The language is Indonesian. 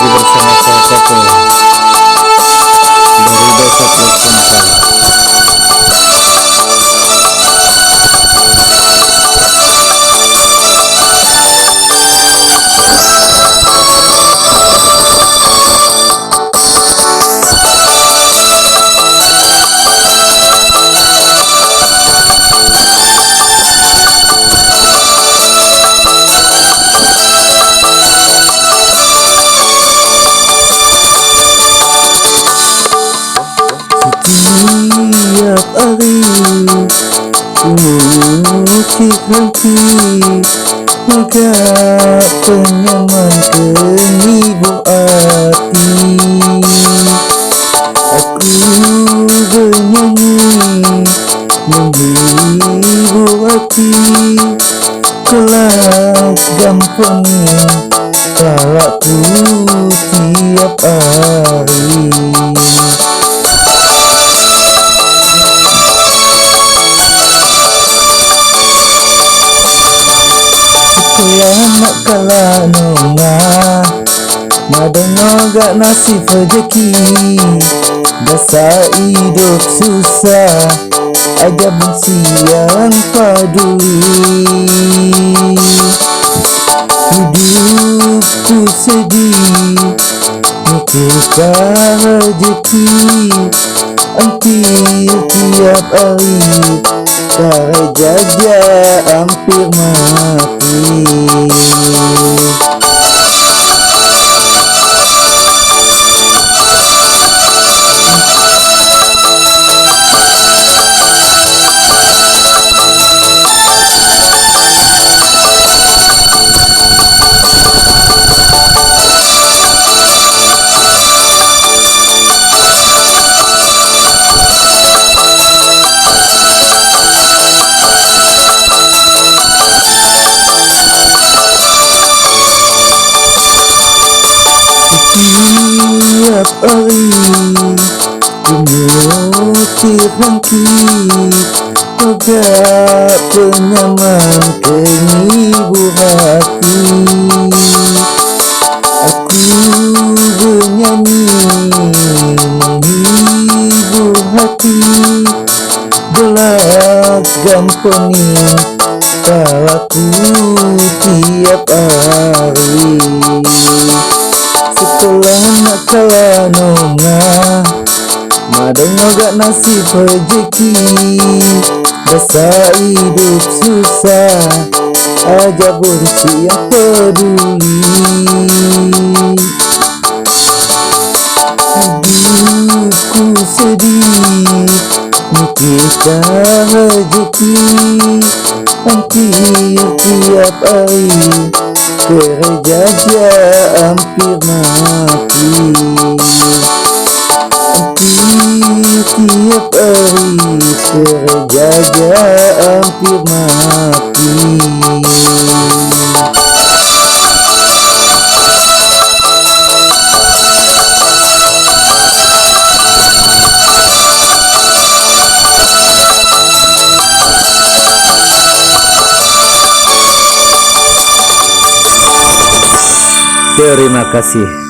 lagi bersama saya Tete dari Desa Teluk Sungkal. Setiap hari musik henti, enggak penyaman penghibur hati. Aku bernyanyi menghibur hati, kelas gampang kalaku tiap hari. Nak kalah nonga madano gak nasib rezeki, dasar hidup susah aja benci yang peduli. Hidupku sedih mikirkan rezeki, hampir tiap hari kerja hampir mati. Setiap hari memutik bangkit, agak penyaman penghibur hati. Aku bernyanyi menghibur hati, belak gampang kalaku tiap hari. Setelah nak kalah nonga madano gak nasib rezeki, dasar hidup susah aja benci yang peduli. Hidupku sedih mikirkan rezeki, hampir tiap hari kerja hampir mati. Hampir tiap hari kerja hampir mati. Terima kasih.